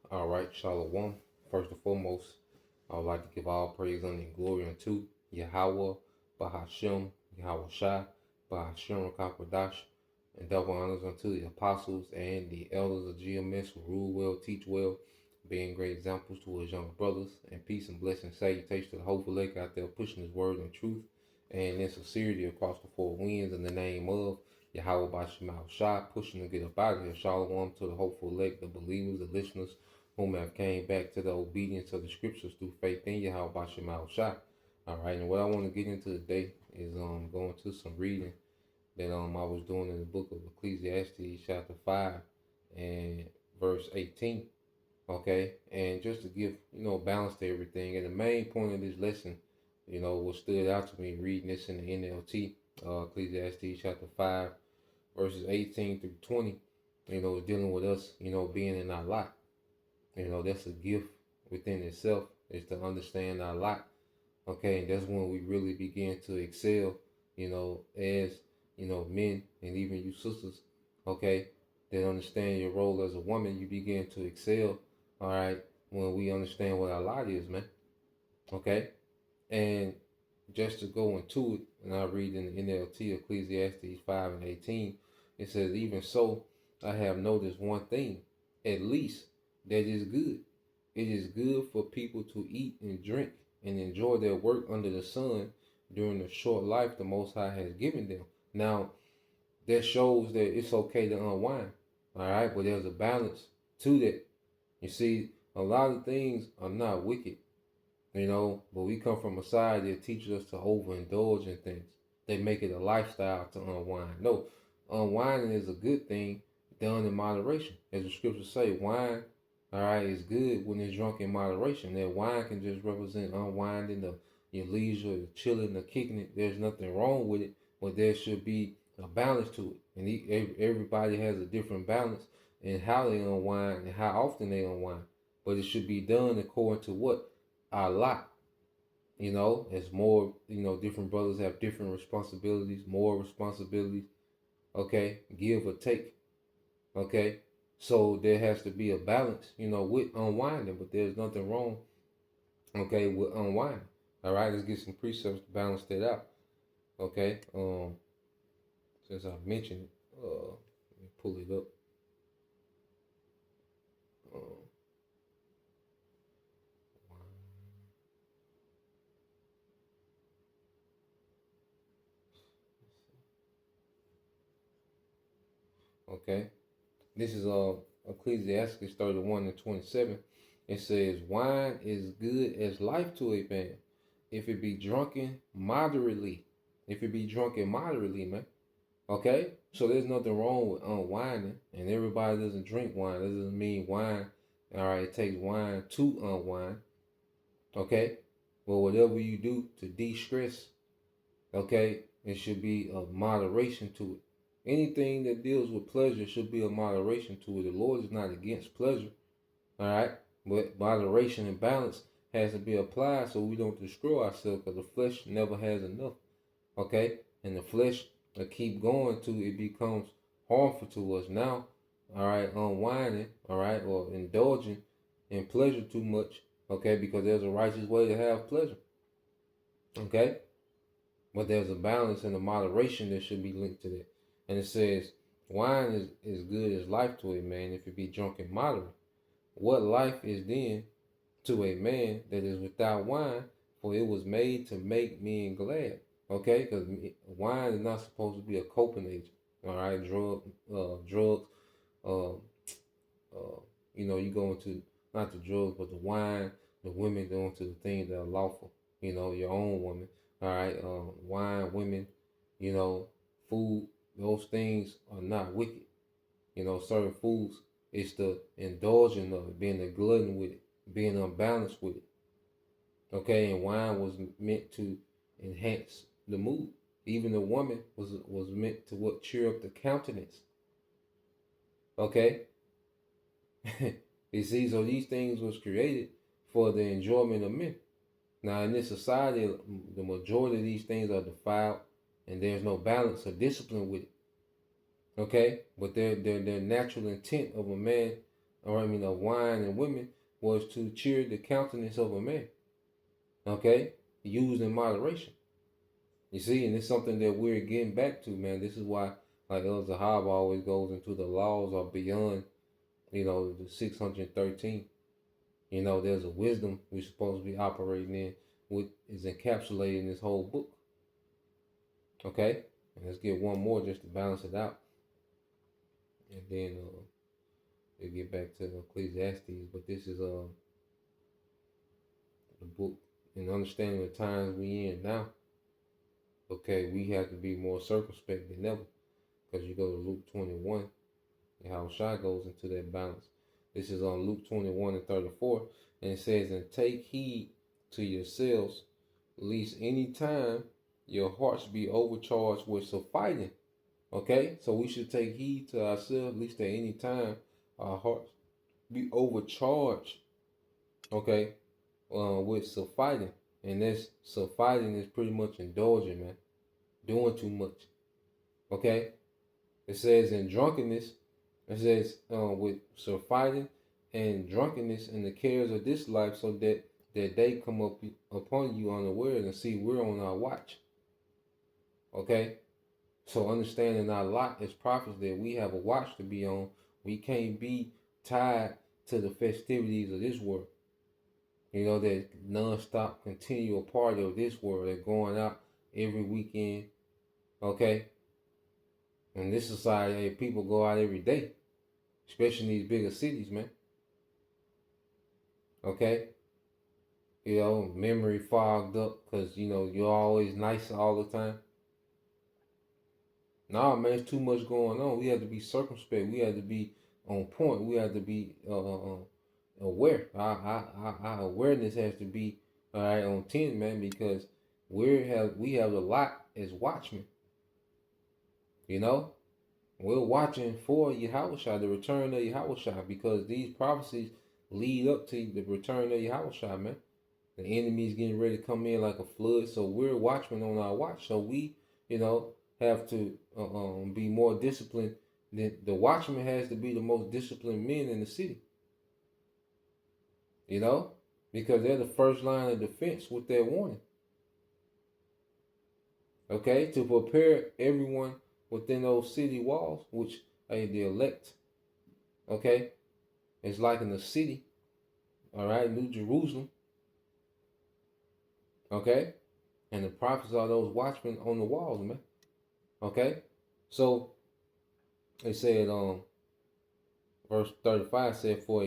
All right, Shalom. First and foremost, I would like to give all praise and glory unto Yahweh, Bahashem, Yahweh Shai, Bahashem Rakakwadash, and double honors unto the apostles and the elders of GMS who rule well, teach well, being great examples to his young brothers, and peace and blessing salutation to the hopeful lake out there pushing his word and truth and in sincerity across the four winds in the name of Yahweh Bashem Shai, pushing to get up out of here. Shalom to the hopeful elect, the believers, the listeners, whom have came back to the obedience of the scriptures through faith in Yahweh Bashem Shai. All right, and what I want to get into today is going to some reading that I was doing in the book of Ecclesiastes chapter 5 and verse 18. Okay, and just to give balance to everything, and the main point of this lesson, what stood out to me reading this in the NLT, Ecclesiastes chapter 5 verses 18 through 20, dealing with us, being in our lot. That's a gift within itself, is to understand our lot. Okay, and that's when we really begin to excel, as, men and even you sisters, okay, that understand your role as a woman, you begin to excel, all right, when we understand what our lot is, man. Okay, and just to go into it, and I read in the NLT, Ecclesiastes 5 and 18, it says, even so, I have noticed one thing, at least, that is good. It is good for people to eat and drink and enjoy their work under the sun during the short life the Most High has given them. Now, that shows that it's okay to unwind, all right? But there's a balance to that. You see, a lot of things are not wicked, but we come from a society that teaches us to overindulge in things. They make it a lifestyle to unwind. No, unwinding is a good thing done in moderation. As the scriptures say, wine, all right, is good when it's drunk in moderation. That wine can just represent unwinding, your leisure, the chilling, the kicking it. There's nothing wrong with it, but there should be a balance to it. And everybody has a different balance in how they unwind and how often they unwind. But it should be done according to what? Our lot. As more, different brothers have different responsibilities, more responsibilities, okay, give or take, okay. So there has to be a balance, with unwinding, but there's nothing wrong, okay, with unwinding. All right, let's get some precepts to balance that out, okay. Since I mentioned it, let me pull it up. Okay, this is Ecclesiastes 31 and 27. It says, wine is good as life to a man, if it be drunken moderately. If it be drunken moderately, man. Okay? So there's nothing wrong with unwinding. And everybody doesn't drink wine. That doesn't mean wine, all right, it takes wine to unwind. Okay? Well, whatever you do to de-stress, okay, it should be a moderation to it. Anything that deals with pleasure should be a moderation to it. The Lord is not against pleasure, all right? But moderation and balance has to be applied so we don't destroy ourselves, because the flesh never has enough, okay? And the flesh will keep going till it becomes harmful to us. Now, all right, unwinding, all right, or indulging in pleasure too much, okay, because there's a righteous way to have pleasure, okay? But there's a balance and a moderation that should be linked to that. And it says, wine is good as life to a man if it be drunk in moderate. What life is then to a man that is without wine? For it was made to make men glad. Okay, because wine is not supposed to be a coping agent. All right, drugs. Uh, you go into not the drugs, but the wine. The women go into the things that are lawful. Your own woman. All right, wine, women. Food. Those things are not wicked. Certain foods, it's the indulging of it, being a glutton with it, being unbalanced with it. Okay, and wine was meant to enhance the mood. Even the woman was meant to cheer up the countenance. Okay, you see, so these things was created for the enjoyment of men. Now in this society, the majority of these things are defiled, and there's no balance or discipline with it. Okay, but their natural intent of a man, or I mean of wine and women, was to cheer the countenance of a man. Okay? Used in moderation. You see, and it's something that we're getting back to, man. This is why, like El Zahab always goes into the laws are beyond, the 613. There's a wisdom we're supposed to be operating in, which is encapsulated in this whole book. Okay? And let's get one more just to balance it out. And then we'll get back to Ecclesiastes. But this is the book and understanding the times we in now. Okay, we have to be more circumspect than ever. Because you go to Luke 21, and how Shai goes into that balance. This is on Luke 21 and 34. And it says, and take heed to yourselves, lest any time your hearts be overcharged with some fighting. Okay, so we should take heed to ourselves, at least at any time our hearts be overcharged. Okay, with some fighting. And this some fighting is pretty much indulging, man. Doing too much. Okay? It says in drunkenness, it says with surfeiting and drunkenness and the cares of this life, so that they come up upon you unaware and see we're on our watch. Okay? So understanding our lot as prophets that we have a watch to be on, we can't be tied to the festivities of this world. That non-stop continual party of this world. They're going out every weekend. Okay? In this society, people go out every day, especially in these bigger cities, man. Okay? Memory fogged up because, you're always nice all the time. Nah, man, it's too much going on. We have to be circumspect. We have to be on point. We have to be aware. Our awareness has to be all right on 10, man, because we have a lot as watchmen. We're watching for Yahushua, the return of Yahushua, because these prophecies lead up to the return of Yahushua, man. The enemy is getting ready to come in like a flood, so we're watchmen on our watch. So we, have to be more disciplined. The watchman has to be the most disciplined men in the city. Because they're the first line of defense with their warning. Okay, to prepare everyone within those city walls, which are the elect. Okay, it's like in the city. All right, New Jerusalem. Okay, and the prophets are those watchmen on the walls, man. Okay, so they said, verse 35 said, for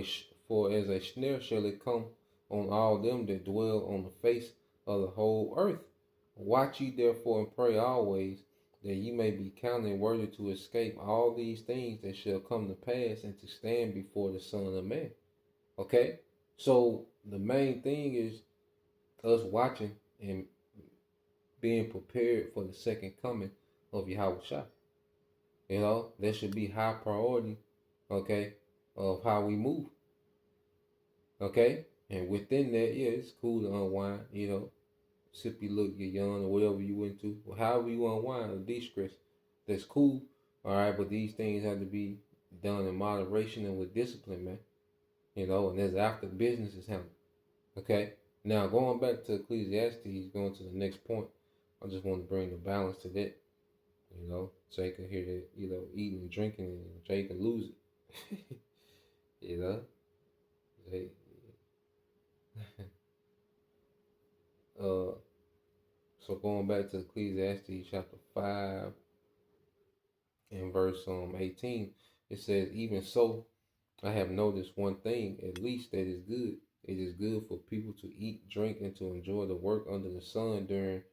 as a snare shall it come on all them that dwell on the face of the whole earth. Watch ye therefore and pray always, that ye may be counted worthy to escape all these things that shall come to pass and to stand before the Son of Man. Okay, so the main thing is us watching and being prepared for the second coming of Yahushua. That should be high priority, okay, of how we move. Okay? And within that, yeah, it's cool to unwind, sip your look, get young, or whatever you into. Or however you unwind or de-stress. That's cool. Alright, but these things have to be done in moderation and with discipline, man. And that's after business is handled. Okay? Now going back to Ecclesiastes, going to the next point, I just want to bring the balance to that. Jay can hear that, eating and drinking, and Jay can lose it. Jay. So going back to Ecclesiastes chapter 5 and verse 18, it says, even so, I have noticed one thing, at least, that is good. It is good for people to eat, drink, and to enjoy the work under the sun during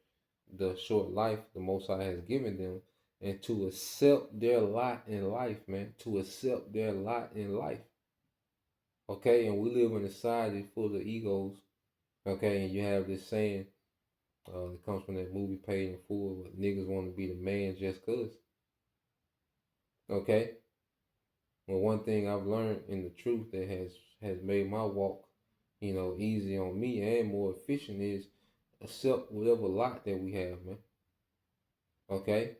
the short life the Most High has given them, and to accept their lot in life, man. To accept their lot in life. Okay, and we live in a society full of egos. Okay, and you have this saying that comes from that movie Paid in Full, but niggas want to be the man just cause. Okay? Well, one thing I've learned in the truth that has made my walk, easy on me and more efficient is accept whatever lot that we have, man. Okay?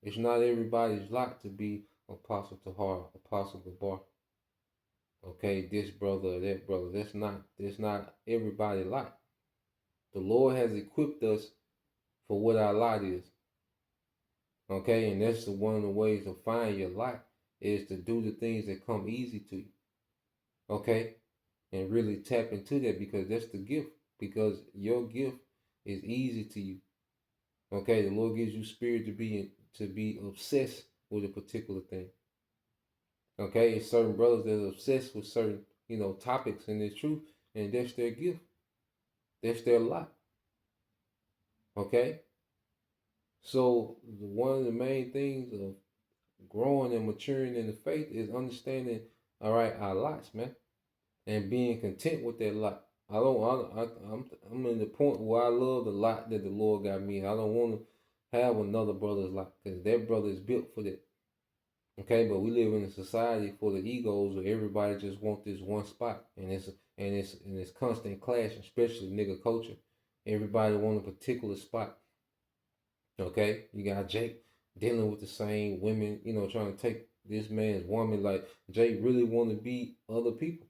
It's not everybody's lot to be Apostle Tahar, Apostle Gabar. Okay, this brother or that brother. That's not everybody lot. The Lord has equipped us for what our lot is. Okay, and that's one of the ways to find your lot is to do the things that come easy to you. Okay, and really tap into that because that's the gift. Because your gift is easy to you. Okay, the Lord gives you spirit to be obsessed with a particular thing. Okay, it's certain brothers that are obsessed with certain topics and it's truth, and that's their gift. That's their lot. Okay, so one of the main things of growing and maturing in the faith is understanding, all right, our lots, man, and being content with that lot. I'm in the point where I love the lot that the Lord got me. I don't want to have another brother's lot because that brother is built for that. Okay, but we live in a society full of egos where everybody just want this one spot, and it's constant clash, especially nigga culture. Everybody want a particular spot. Okay, you got Jake dealing with the same women, trying to take this man's woman. Like Jake really want to be other people.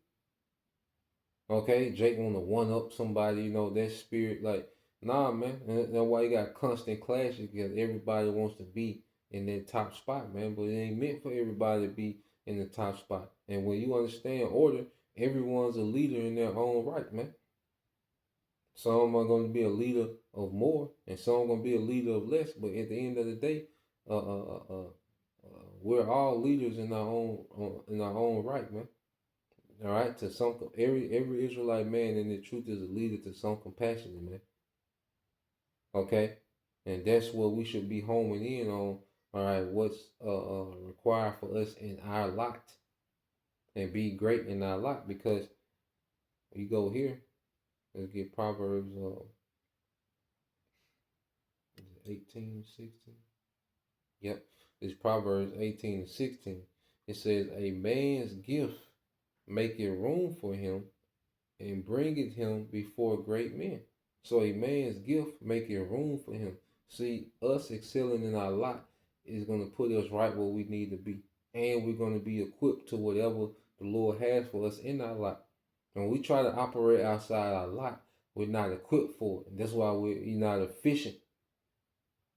Okay, Jake want to one up somebody, that spirit. Like, nah, man. And that's why you got constant clashes because everybody wants to be in that top spot, man. But it ain't meant for everybody to be in the top spot. And when you understand order, everyone's a leader in their own right, man. Some are going to be a leader of more, and some are going to be a leader of less. But at the end of the day, uh, uh, uh, uh, we're all leaders in our own right, man. All right, to some every Israelite man in the truth is a leader to some compassion, man. Okay, and that's what we should be homing in on. All right, what's required for us in our lot, and be great in our lot because we go here. Let's get Proverbs 18:16. Yep, it's Proverbs 18:16. It says, "A man's gift maketh room for him, and bringeth him before great men." So a man's gift making room for him. See, us excelling in our lot is going to put us right where we need to be. And we're going to be equipped to whatever the Lord has for us in our lot. When we try to operate outside our lot, we're not equipped for it. And that's why we're not efficient.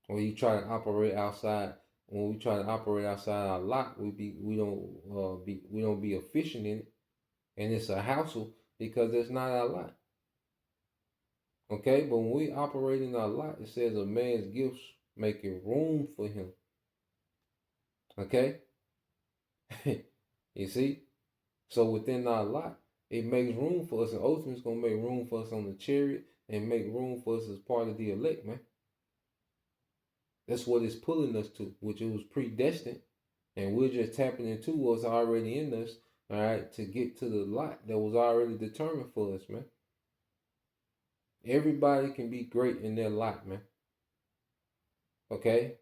When you try to operate outside, when we try to operate outside our lot, we don't be efficient in it, and it's a hassle because it's not our lot. Okay, but when we operate in our lot, it says a man's gifts making room for him. Okay, you see, so within our lot, it makes room for us, and ultimately it's gonna make room for us on the chariot and make room for us as part of the elect, man. That's what it's pulling us to, which it was predestined, and we're just tapping into what's already in us, all right, to get to the lot that was already determined for us, man. Everybody can be great in their lot, man. Okay,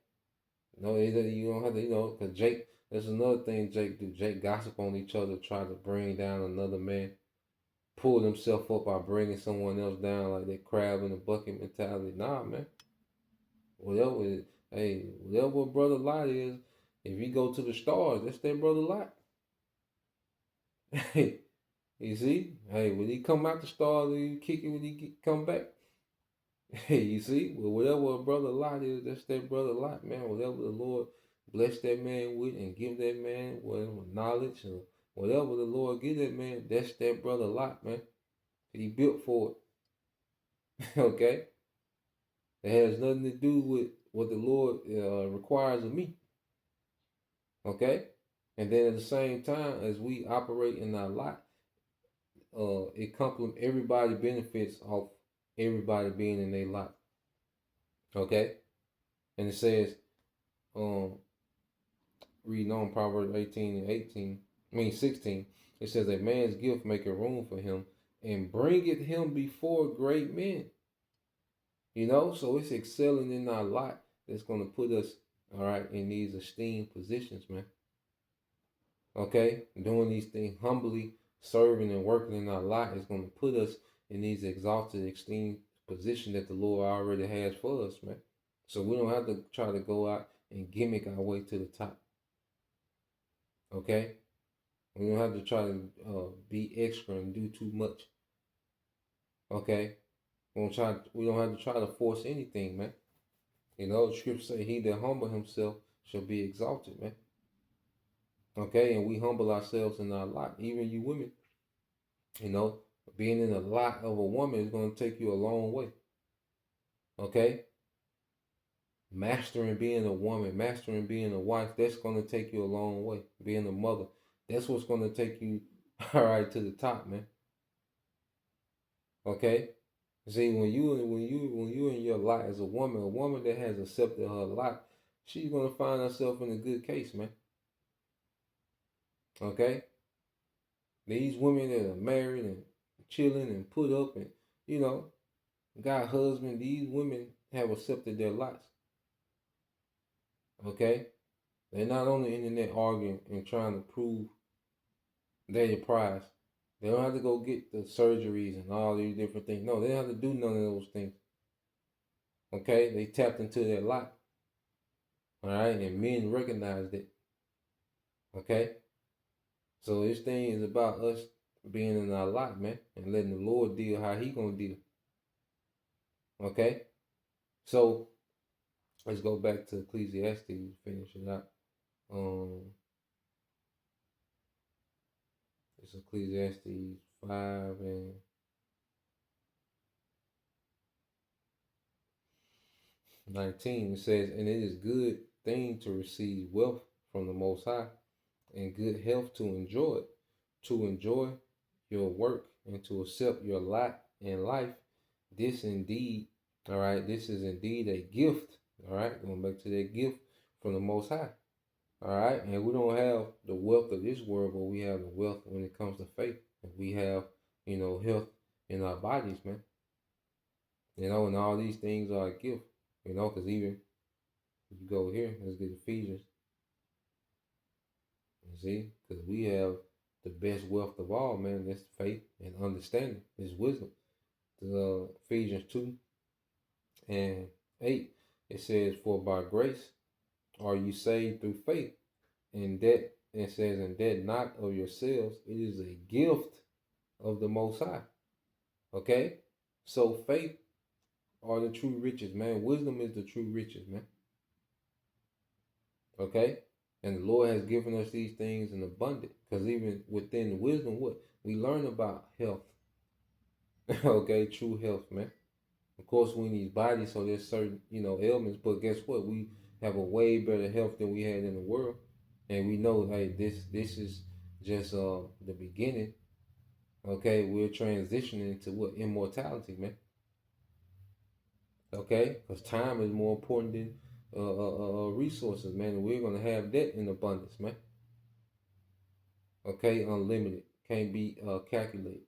no, you don't have to, because Jake, that's another thing Jake do. Jake gossip on each other, try to bring down another man, pull himself up by bringing someone else down like that crab in the bucket mentality. Nah, man. Whatever, whatever a brother lot is, if you go to the stars, that's their brother lot. You see? Hey, when he come out the stars, he kick it when he come back. Hey, you see? Well, whatever a brother lot is, that's their brother lot, man. Whatever the Lord bless that man with and give that man whatever knowledge or whatever the Lord give that man, that's their brother lot, man. He built for it. Okay? It has nothing to do with what the Lord requires of me. Okay? And then at the same time, as we operate in our lot, it complements everybody benefits off everybody being in their lot. Okay? And it says, reading on Proverbs 16, it says, "A man's gift maketh room for him, and bringeth him before great men." So it's excelling in our lot that's going to put us, all right, in these esteemed positions, man. Okay? Doing these things humbly, serving and working in our lot is going to put us in these exalted, esteemed position that the Lord already has for us, man. So we don't have to try to go out and gimmick our way to the top. Okay? We don't have to try to be extra and do too much. Okay? We don't have to try to force anything, man. You know, the scripture say, he that humble himself shall be exalted, man. Okay, and we humble ourselves in our lot. Even you women, you know, being in the lot of a woman is going to take you a long way. Okay? Mastering being a woman, mastering being a wife, that's going to take you a long way. Being a mother, that's what's going to take you all right to the top, man. Okay? See, when you in your lot as a woman that has accepted her lot, she's gonna find herself in a good case, man. Okay? These women that are married and chilling and put up and, you know, got husband, these women have accepted their lots. Okay? They're not on the internet arguing and trying to prove they're your prize. They don't have to go get the surgeries and all these different things. No, they don't have to do none of those things. Okay? They tapped into their lot. All right? And men recognized it. Okay? So this thing is about us being in our lot, man, and letting the Lord deal how he gonna deal. Okay? So let's go back to Ecclesiastes, finish it out. It's Ecclesiastes 5 and 19. It says, and it is good thing to receive wealth from the Most High, and good health to enjoy your work, and to accept your lot in life. This indeed, all right, this is indeed a gift. All right, going back to that gift from the Most High. All right, and we don't have the wealth of this world, but we have the wealth when it comes to faith. And we have, you know, health in our bodies, man. You know, and all these things are a gift. You know, because even if you go here, let's get Ephesians. You see, because we have the best wealth of all, man. That's faith and understanding. It's wisdom. Ephesians 2 and 8. It says, for by grace are you saved through faith, and that it says, and that not of yourselves, it is a gift of the Most High. Okay? So faith are the true riches, man. Wisdom is the true riches, man. Okay? And the Lord has given us these things in abundance. Because even within wisdom, what? We learn about health. Okay? True health, man. Of course, we need bodies, so there's certain, you know, ailments. But guess what? We have a way better health than we had in the world. And we know, hey, this is just the beginning. Okay? We're transitioning to what? Immortality, man. Okay? Because time is more important than resources, man. And we're going to have that in abundance, man. Okay? Unlimited. Can't be calculated.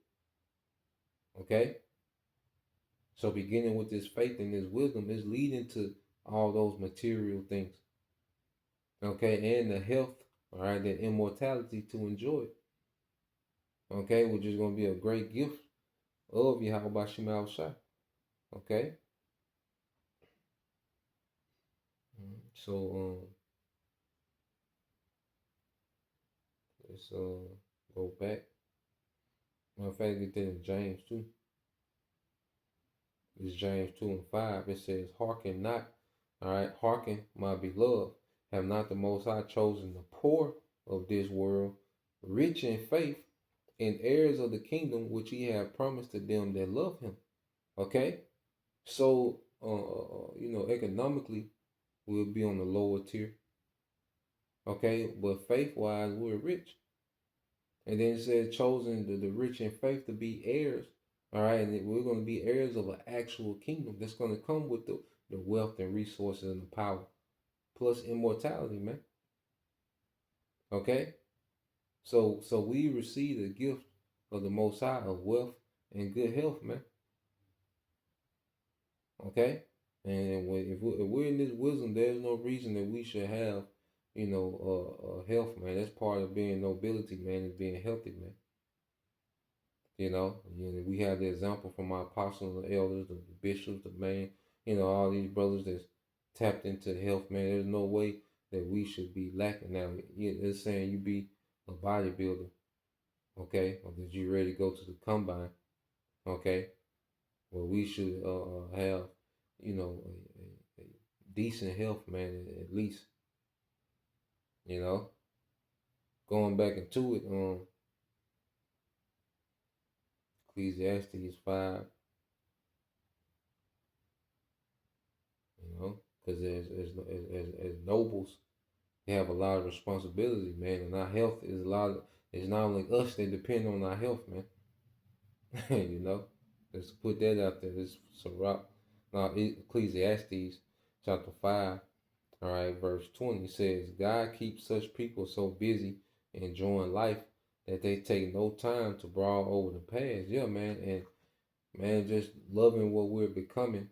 Okay? So beginning with this faith and this wisdom is leading to all those material things. Okay? And the health, all right, the immortality to enjoy it. Okay? Which is going to be a great gift of Yahweh Shema Shai. Okay? So, let's go back. Matter of fact, get that in James 2. It's James 2 and 5. It says, hearken not, all right, hearken, my beloved, have not the Most High chosen the poor of this world, rich in faith, and heirs of the kingdom which he have promised to them that love him. Okay? So, you know, economically, we'll be on the lower tier. Okay? But faith-wise, we're rich. And then it says, chosen the rich in faith to be heirs. All right, and we're going to be heirs of an actual kingdom that's going to come with the wealth and resources and the power, plus immortality, man. Okay, so we receive the gift of the Most High of wealth and good health, man. Okay, and if we're in this wisdom, there's no reason that we should have, you know, health, man. That's part of being nobility, man, is being healthy, man. You know, we have the example from our apostles, the elders, the bishops, the man, you know, all these brothers that's tapped into health, man. There's no way that we should be lacking. Now, it's saying you be a bodybuilder, Okay, or that you're ready to go to the combine. Okay, well, we should have, a decent health, man, at least, you know. Going back into it, Ecclesiastes 5, because as nobles, they have a lot of responsibility, man, and our health is it's not only us that depend on our health, man. you know, let's put that out there. This Sirach, now Ecclesiastes chapter 5, all right, verse 20 says, God keeps such people so busy enjoying life that they take no time to brawl over the past. Yeah, man, and man, just loving what we're becoming,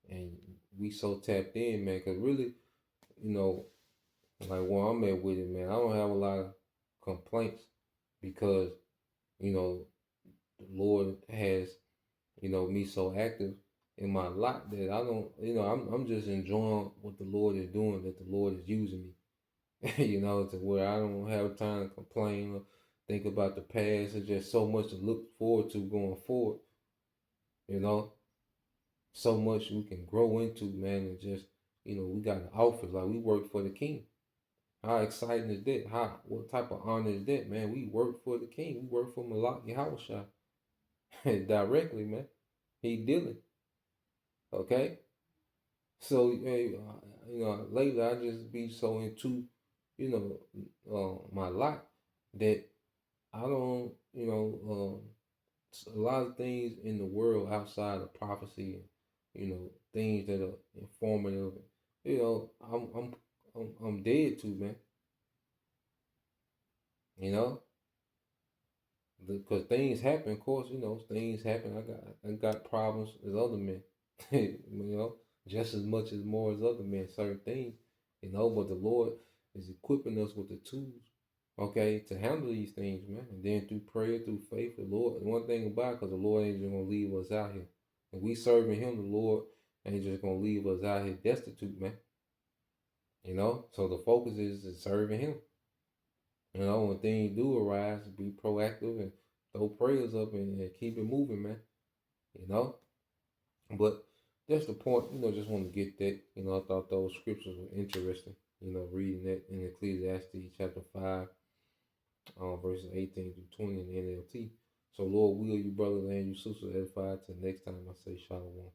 and we so tapped in, man, because really, you know, like where I'm at with it, man, I don't have a lot of complaints because, you know, the Lord has, me so active in my life that I don't, I'm just enjoying what the Lord is doing, that the Lord is using me, to where I don't have time to complain or think about the past. There's just so much to look forward to going forward, you know, so much we can grow into, man, and just, we got an office, like we work for the King. How exciting is that? What type of honor is that, man? We work for the King. We work for Malak Yahushua directly, man. He dealing, okay? So, lately I just be so into, my life that I don't, a lot of things in the world outside of prophecy and, things that are informative. I'm dead to, man. You know, because things happen. Of course, things happen. I got problems as other men. Just as much as more as other men. Certain things, But the Lord is equipping us with the tools, okay, to handle these things, man. And then through prayer, through faith, the Lord. One thing about it, because the Lord ain't just gonna leave us out here. If we serving Him, the Lord ain't just gonna leave us out here destitute, man. So the focus is serving Him. When things do arise, be proactive and throw prayers up and keep it moving, man. You know, but that's the point. Just want to get that. I thought those scriptures were interesting. Reading that in Ecclesiastes chapter 5, verses 18 through 20 in the NLT. So Lord will you, brothers and you sisters, edify till next time I say shalom.